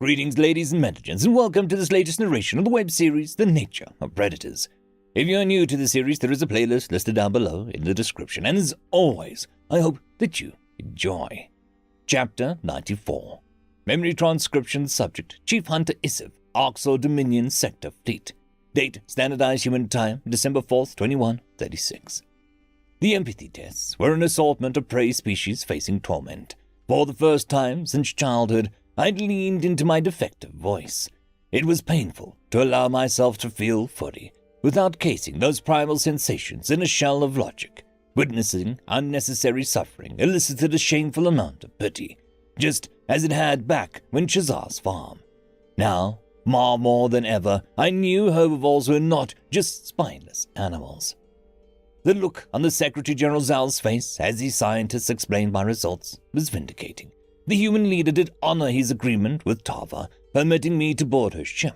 Greetings, ladies and gentlemen, and welcome to this latest narration of the web series, The Nature of Predators. If you're new to the series, there is a playlist listed down below in the description, and as always, I hope that you enjoy. Chapter 94. Memory transcription subject, Chief Hunter Isif, Arxor Dominion Sector Fleet. Date, Standardized Human Time, December 4th, 2136. The empathy tests were an assortment of prey species facing torment. For the first time since childhood, I'd leaned into my defective voice. It was painful to allow myself to feel fully, without casing those primal sensations in a shell of logic. Witnessing unnecessary suffering elicited a shameful amount of pity, just as it had back when Shazar's farm. Now, more than ever, I knew herbivores were not just spineless animals. The look on the Secretary General Zal's face as the scientists explained my results was vindicating. The human leader did honor his agreement with Tava, permitting me to board her ship.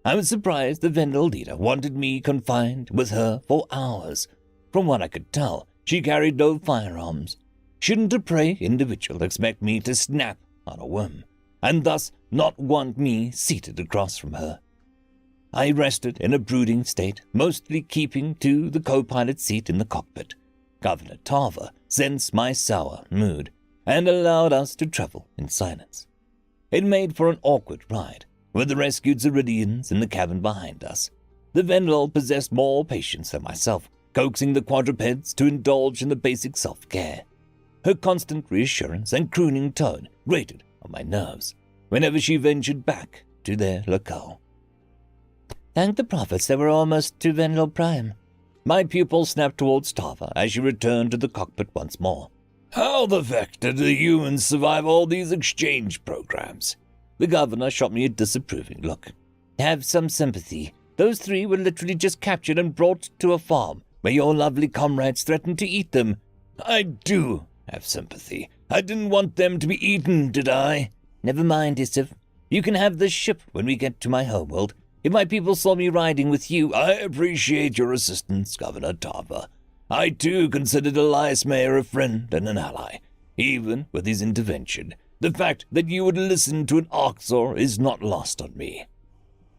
I was surprised the Vendel leader wanted me confined with her for hours. From what I could tell, she carried no firearms. Shouldn't a prey individual expect me to snap on a whim, and thus not want me seated across from her? I rested in a brooding state, mostly keeping to the co-pilot seat in the cockpit. Governor Tava sensed my sour mood and allowed us to travel in silence. It made for an awkward ride, with the rescued Zeridians in the cabin behind us. The Vendel possessed more patience than myself, coaxing the quadrupeds to indulge in the basic self-care. Her constant reassurance and crooning tone grated on my nerves whenever she ventured back to their locale. Thank the prophets they were almost to Vendel Prime. My pupil snapped towards Tava as she returned to the cockpit once more. How the heck did the humans survive all these exchange programs? The governor shot me a disapproving look. Have some sympathy. Those three were literally just captured and brought to a farm where your lovely comrades threatened to eat them. I do have sympathy. I didn't want them to be eaten, did I? Never mind, Isif. You can have this ship when we get to my homeworld. If my people saw me riding with you, I appreciate your assistance, Governor Tava. I, too, considered Elias Mayer a friend and an ally. Even with his intervention, the fact that you would listen to an Arxor is not lost on me.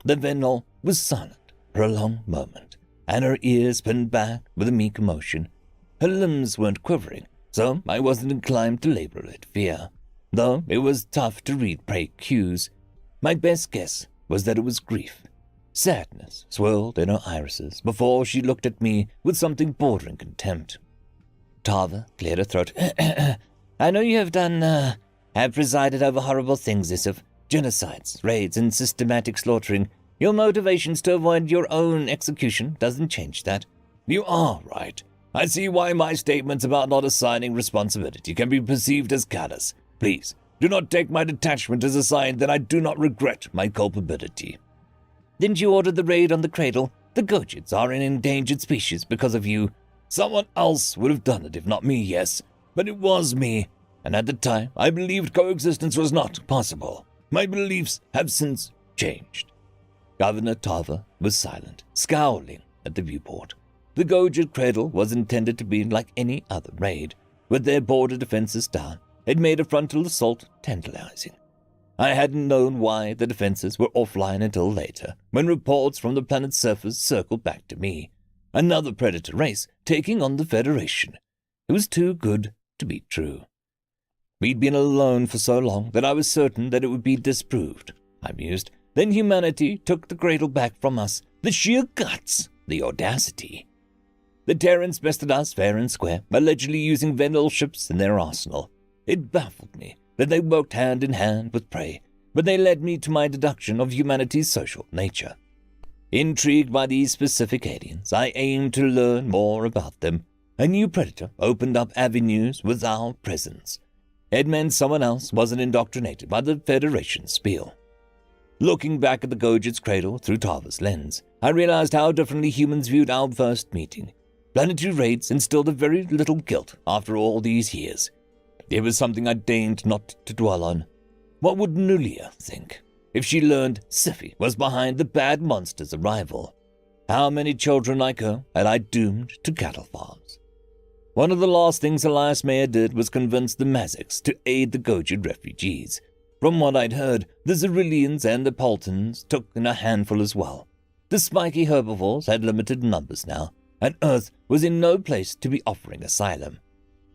The Vendel was silent for a long moment, and her ears pinned back with a meek emotion. Her limbs weren't quivering, so I wasn't inclined to label it fear, though it was tough to read prey cues. My best guess was that it was grief. Sadness swirled in her irises before she looked at me with something bordering contempt. Tava cleared her throat. I know you have presided over horrible things, Isif. Genocides, raids, and systematic slaughtering. Your motivations to avoid your own execution doesn't change that. You are right. I see why my statements about not assigning responsibility can be perceived as callous. Please, do not take my detachment as a sign that I do not regret my culpability. Didn't you order the raid on the cradle? The Gojids are an endangered species because of you. Someone else would have done it if not me, yes. But it was me. And at the time, I believed coexistence was not possible. My beliefs have since changed. Governor Tava was silent, scowling at the viewport. The Gojid cradle was intended to be like any other raid. With their border defenses down, it made a frontal assault tantalizing. I hadn't known why the defenses were offline until later, when reports from the planet's surface circled back to me. Another predator race taking on the Federation. It was too good to be true. We'd been alone for so long that I was certain that it would be disproved, I mused. Then humanity took the cradle back from us. The sheer guts, the audacity. The Terrans bested us fair and square, allegedly using Vendel ships in their arsenal. It baffled me that they worked hand in hand with prey, but they led me to my deduction of humanity's social nature. Intrigued by these specific aliens, I aimed to learn more about them. A new predator opened up avenues with our presence. It meant someone else wasn't indoctrinated by the Federation spiel. Looking back at the Gojid's cradle through Tava's lens, I realized how differently humans viewed our first meeting. Planetary raids instilled a very little guilt after all these years. It was something I deigned not to dwell on. What would Nulia think if she learned Siffy was behind the bad monster's arrival? How many children like her had I doomed to cattle farms? One of the last things Elias Mayer did was convince the Mazics to aid the Gojid refugees. From what I'd heard, the Xerillians and the Poltons took in a handful as well. The spiky herbivores had limited numbers now, and Earth was in no place to be offering asylum.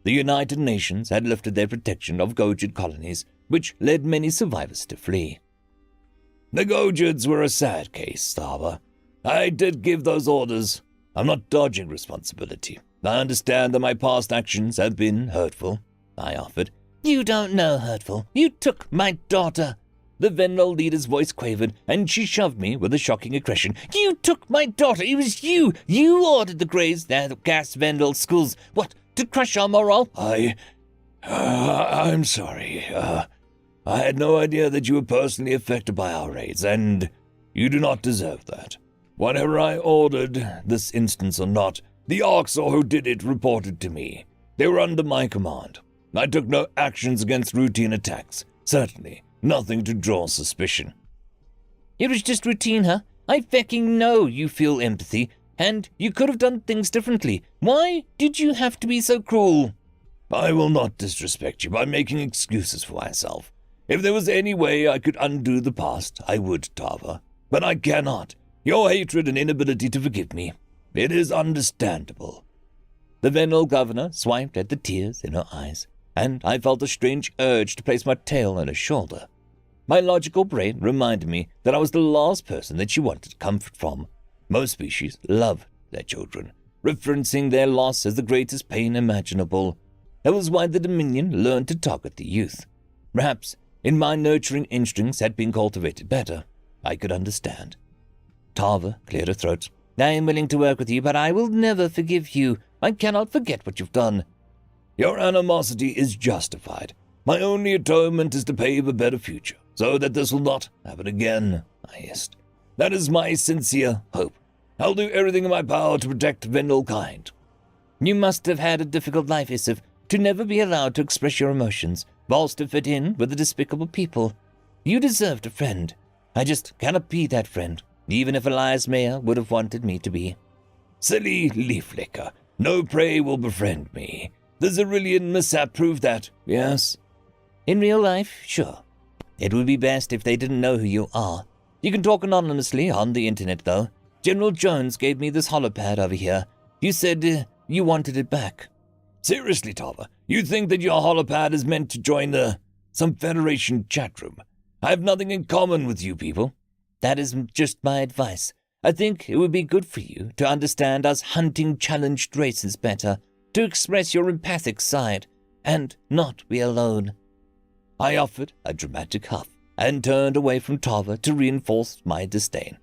The United Nations had lifted their protection of Gojid colonies, which led many survivors to flee. The Gojids were a sad case, Tava. I did give those orders. I'm not dodging responsibility. I understand that my past actions have been hurtful, I offered. You don't know hurtful. You took my daughter. The Vendel leader's voice quavered, and she shoved me with a shocking aggression. You took my daughter. It was you. You ordered the Greys, the gas Vendel schools. What, to crush our morale? I'm sorry. I had no idea that you were personally affected by our raids, and you do not deserve that. Whatever I ordered, this instance or not, the Orcs who did it reported to me. They were under my command. I took no actions against routine attacks. Certainly, nothing to draw suspicion. It was just routine, huh? I fucking know you feel empathy, and you could have done things differently. Why did you have to be so cruel? I will not disrespect you by making excuses for myself. If there was any way I could undo the past, I would, Tava. But I cannot. Your hatred and inability to forgive me. It is understandable. The Vendel governor swiped at the tears in her eyes, and I felt a strange urge to place my tail on her shoulder. My logical brain reminded me that I was the last person that she wanted comfort from. Most species love their children, referencing their loss as the greatest pain imaginable. That was why the Dominion learned to target the youth. Perhaps, if my nurturing instincts had been cultivated better, I could understand. Tava cleared her throat. I am willing to work with you, but I will never forgive you. I cannot forget what you've done. Your animosity is justified. My only atonement is to pave a better future, so that this will not happen again, I hissed. That is my sincere hope. I'll do everything in my power to protect Vendel kind. You must have had a difficult life, Isif, to never be allowed to express your emotions, whilst to fit in with the despicable people. You deserved a friend. I just cannot be that friend, even if Elias Mayer would have wanted me to be. Silly leaf licker. No prey will befriend me. The Xerillian mishap proved that, yes? In real life, sure. It would be best if they didn't know who you are. You can talk anonymously on the internet, though. General Jones gave me this holopad over here. You said you wanted it back. Seriously, Tava, you think that your holopad is meant to join some Federation chat room? I have nothing in common with you people. That is just my advice. I think it would be good for you to understand us hunting challenged races better, to express your empathic side, and not be alone. I offered a dramatic huff and turned away from Tava to reinforce my disdain.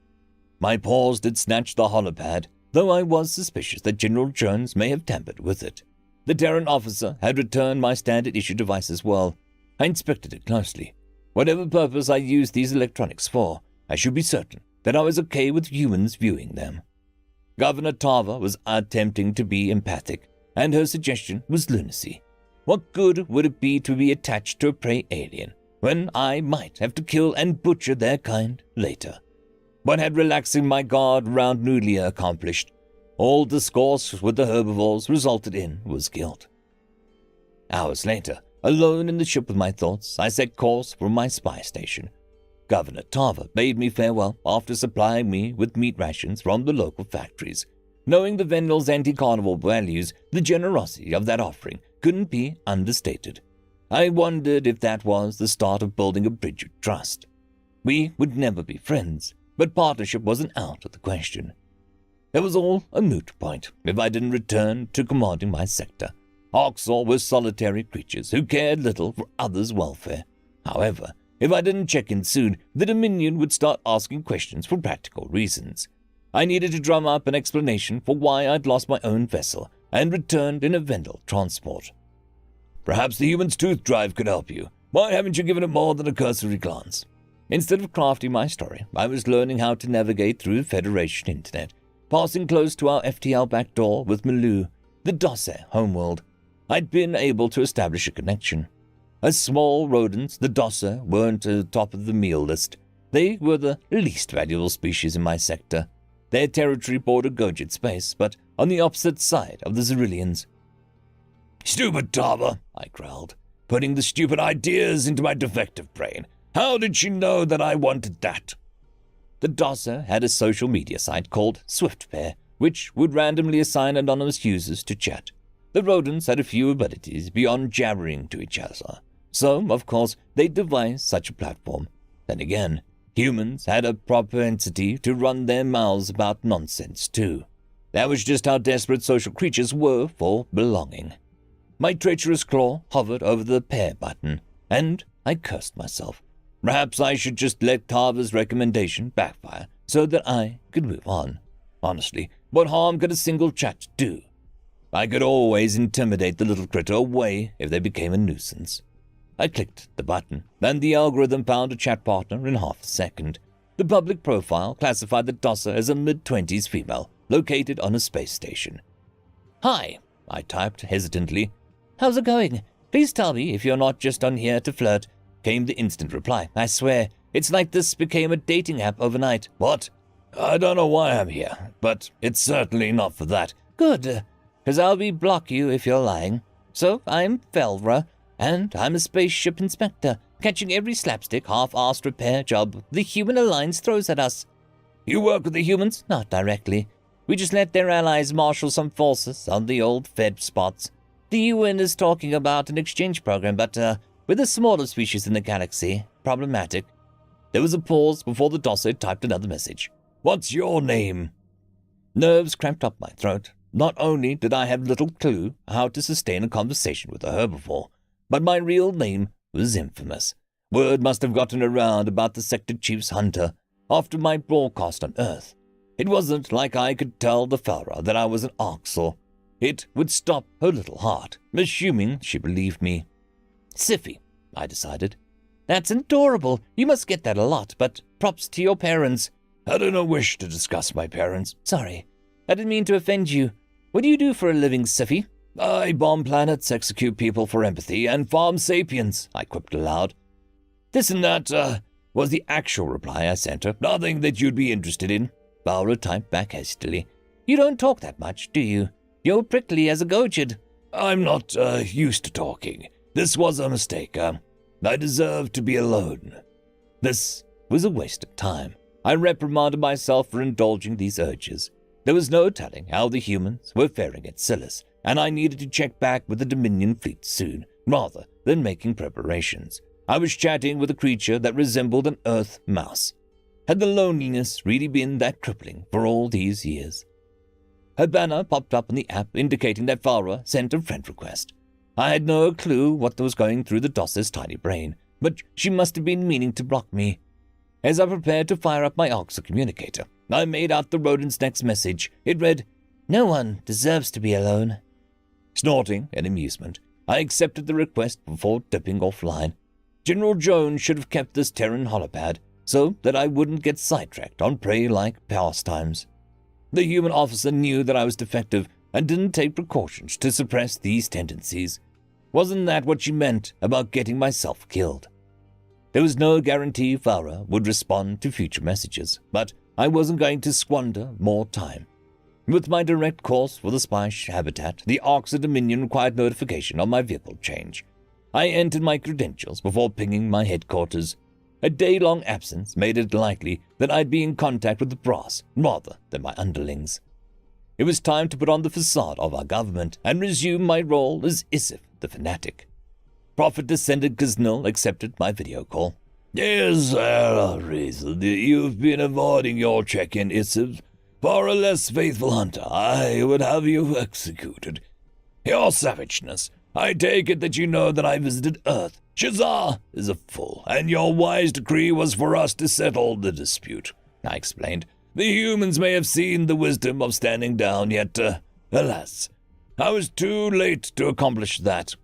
My paws did snatch the holopad, though I was suspicious that General Jones may have tampered with it. The Terran officer had returned my standard-issue device as well. I inspected it closely. Whatever purpose I used these electronics for, I should be certain that I was okay with humans viewing them. Governor Tava was attempting to be empathic, and her suggestion was lunacy. What good would it be to be attached to a prey alien, when I might have to kill and butcher their kind later? What had relaxing my guard around Nulia accomplished? All discourse with the herbivores resulted in was guilt. Hours later, alone in the ship with my thoughts, I set course for my spy station. Governor Tava bade me farewell after supplying me with meat rations from the local factories. Knowing the Vendel's anti-carnival values, the generosity of that offering couldn't be understated. I wondered if that was the start of building a bridge of trust. We would never be friends, but partnership wasn't out of the question. It was all a moot point if I didn't return to commanding my sector. Orcs were solitary creatures who cared little for others' welfare. However, if I didn't check in soon, the Dominion would start asking questions for practical reasons. I needed to drum up an explanation for why I'd lost my own vessel and returned in a Vendel transport. Perhaps the human's tooth drive could help you. Why haven't you given it more than a cursory glance? Instead of crafting my story, I was learning how to navigate through the Federation internet, passing close to our FTL backdoor with Maloo, the Dosse homeworld. I'd been able to establish a connection. As small rodents, the Dosse weren't at the top of the meal list. They were the least valuable species in my sector. Their territory bordered Gojid space, but on the opposite side of the Xerillians. Stupid Tava, I growled. putting the stupid ideas into my defective brain. How did she know that I wanted that? The DOSer had a social media site called SwiftPair, which would randomly assign anonymous users to chat. The rodents had a few abilities beyond jabbering to each other, so, of course, they devised such a platform. Then again, humans had a propensity to run their mouths about nonsense, too. That was just how desperate social creatures were for belonging. My treacherous claw hovered over the pair button, and I cursed myself. Perhaps I should just let Carver's recommendation backfire so that I could move on. Honestly, what harm could a single chat do? I could always intimidate the little critter away if they became a nuisance. I clicked the button, and the algorithm found a chat partner in half a second. The public profile classified the DOSer as a mid-20s female, located on a space station. "Hi," I typed hesitantly. "How's it going? Please tell me if you're not just on here to flirt," came the instant reply. "I swear, it's like this became a dating app overnight." "What? I don't know why I'm here, but it's certainly not for that." "Good, 'cause I'll block you if you're lying. So, I'm Felra, and I'm a spaceship inspector, catching every slapstick, half-assed repair job the Human Alliance throws at us." "You work with the humans?" "Not directly. We just let their allies marshal some forces on the old Fed spots. The UN is talking about an exchange program, but, with a smaller species in the galaxy, problematic." There was a pause before the DOSer typed another message. "What's your name?" Nerves cramped up my throat. Not only did I have little clue how to sustain a conversation with a herbivore, but my real name was infamous. Word must have gotten around about the Sector Chief's hunter after my broadcast on Earth. It wasn't like I could tell the Felra that I was an Arxor. It would stop her little heart, assuming she believed me. "Siffy," I decided. "That's adorable. You must get that a lot, but props to your parents." "I do not wish to discuss my parents." "Sorry, I didn't mean to offend you. What do you do for a living, Siffy?" "I bomb planets, execute people for empathy, and farm sapiens," I quipped aloud. "This and that, was the actual reply I sent her. "Nothing that you'd be interested in," Barbara typed back hastily. "You don't talk that much, do you? You're prickly as a gourd." "I'm not, used to talking. This was a mistake. I deserve to be alone." This was a waste of time. I reprimanded myself for indulging these urges. There was no telling how the humans were faring at Silas, and I needed to check back with the Dominion fleet soon, rather than making preparations. I was chatting with a creature that resembled an Earth mouse. Had the loneliness really been that crippling for all these years? Her banner popped up on the app indicating that Farah sent a friend request. I had no clue what was going through the DOS's tiny brain, but she must have been meaning to block me. As I prepared to fire up my Arxor communicator, I made out the rodent's next message. It read, "No one deserves to be alone." Snorting in amusement, I accepted the request before dipping offline. General Jones should have kept this Terran holopad so that I wouldn't get sidetracked on prey-like pastimes. The human officer knew that I was defective and didn't take precautions to suppress these tendencies. Wasn't that what she meant about getting myself killed? There was no guarantee Farah would respond to future messages, but I wasn't going to squander more time. With my direct course for the spy habitat, the Arxor Dominion required notification on my vehicle change. I entered my credentials before pinging my headquarters. A day-long absence made it likely that I'd be in contact with the brass rather than my underlings. It was time to put on the facade of our government and resume my role as Isif the Fanatic. Prophet Descendant Ghaznil accepted my video call. "Is there a reason that you've been avoiding your check-in, Isif? For a less faithful hunter, I would have you executed. Your savageness. I take it that you know that I visited Earth. Shazar is a fool, and your wise decree was for us to settle the dispute," I explained. "The humans may have seen the wisdom of standing down, yet, alas, I was too late to accomplish that.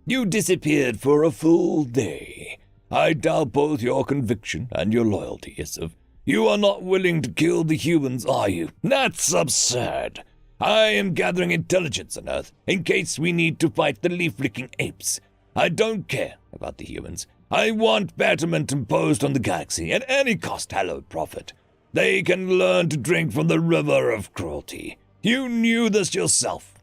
You disappeared for a full day. I doubt both your conviction and your loyalty, Isif. You are not willing to kill the humans, are you? That's absurd. I am gathering intelligence on Earth in case we need to fight the leaf-licking apes. I don't care about the humans. I want betterment imposed on the galaxy at any cost, hallowed prophet. They can learn to drink from the river of cruelty. You knew this yourself."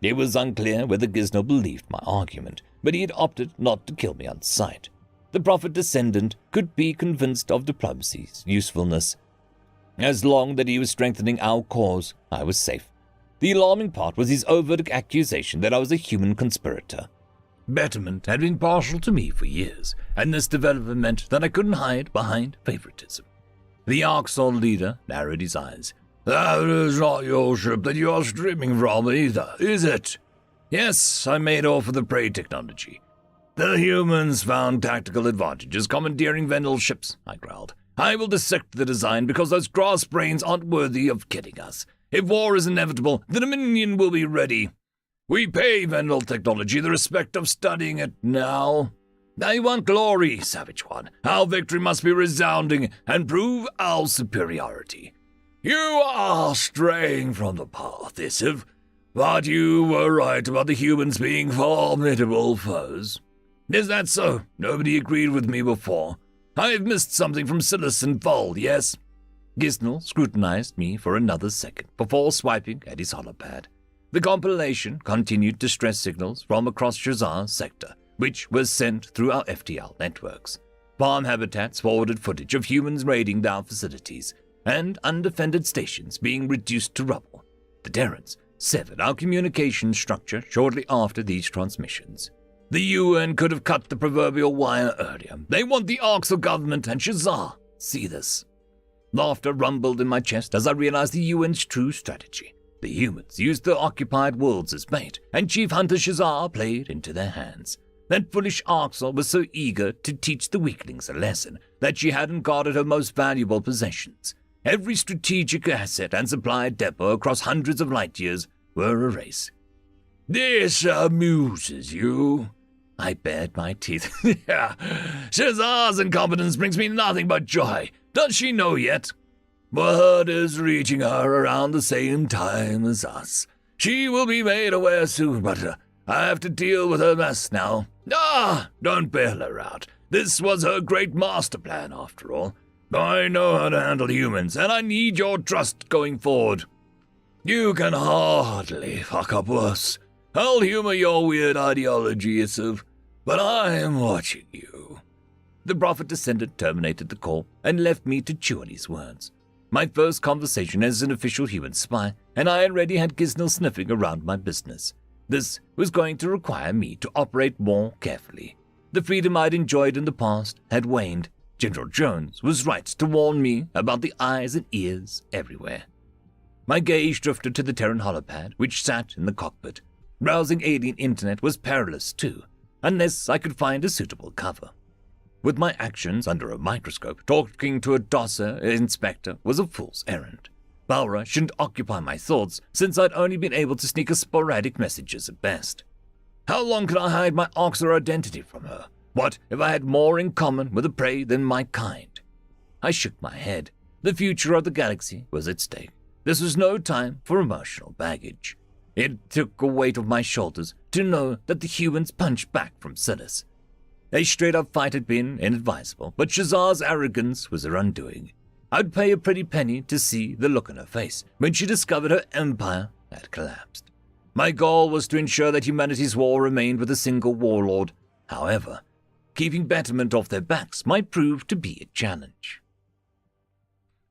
It was unclear whether Ghaznil believed my argument, but he had opted not to kill me on sight. The prophet descendant could be convinced of diplomacy's usefulness. As long that he was strengthening our cause, I was safe. The alarming part was his overt accusation that I was a human conspirator. Betterment had been partial to me for years, and this development meant that I couldn't hide behind favoritism. The Arxol leader narrowed his eyes. That is not your ship that you are streaming from either, is it? Yes, I made off with the prey technology. The humans found tactical advantages commandeering Vendel ships, I growled. I will dissect the design because those grass brains aren't worthy of killing us. If war is inevitable, the Dominion will be ready. We pay Vendel technology the respect of studying it now. I want glory, savage one. Our victory must be resounding and prove our superiority. You are straying from the path, Isiv, but you were right about the humans being formidable foes. Is that so? Nobody agreed with me before. I've missed something from Silas and Fold, yes? Gisnell scrutinized me for another second before swiping at his holopad. The compilation continued distress signals from across Shazar's sector, which was sent through our FTL networks. Farm habitats forwarded footage of humans raiding our facilities, and undefended stations being reduced to rubble. The Terrans severed our communication structure shortly after these transmissions. The UN could have cut the proverbial wire earlier. They want the Arxol government and Shazar. See this. Laughter rumbled in my chest as I realized the UN's true strategy. The humans used the occupied worlds as bait, and Chief Hunter Shazar played into their hands. That foolish Arxol was so eager to teach the weaklings a lesson that she hadn't guarded her most valuable possessions. Every strategic asset and supply depot across hundreds of light years were erased. This amuses you? I bared my teeth. Yeah, Shazar's incompetence brings me nothing but joy. Does she know yet? Word is reaching her around the same time as us. She will be made aware soon, but I have to deal with her mess now. Don't bail her out. This was her great master plan, after all. I know how to handle humans, and I need your trust going forward. You can hardly fuck up worse. I'll humor your weird ideology, Isiv, but I am watching you. The prophet descendant terminated the call and left me to chew on his words. My first conversation as an official human spy, and I already had Gisnell sniffing around my business. This was going to require me to operate more carefully. The freedom I'd enjoyed in the past had waned. General Jones was right to warn me about the eyes and ears everywhere. My gaze drifted to the Terran holopad, which sat in the cockpit. Browsing alien internet was perilous too, unless I could find a suitable cover. With my actions under a microscope, talking to a DOSer inspector was a fool's errand. Balra shouldn't occupy my thoughts, since I'd only been able to sneak a sporadic messages at best. How long could I hide my Arxol identity from her? What if I had more in common with the prey than my kind? I shook my head. The future of the galaxy was at stake. This was no time for emotional baggage. It took a weight off my shoulders to know that the humans punched back from Silas. A straight-up fight had been inadvisable, but Shazar's arrogance was her undoing. I'd pay a pretty penny to see the look on her face when she discovered her empire had collapsed. My goal was to ensure that humanity's war remained with a single warlord. However, keeping betterment off their backs might prove to be a challenge.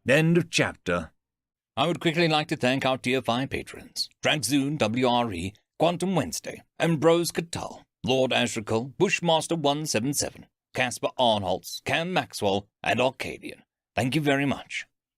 End of chapter. I would quickly like to thank our Tier 5 patrons, Dragzoon W.R.E., Quantum Wednesday, Ambrose Catal, Lord Ashrakal, Bushmaster 177, Casper Arnholtz, Cam Maxwell, and Arcadian. Thank you very much.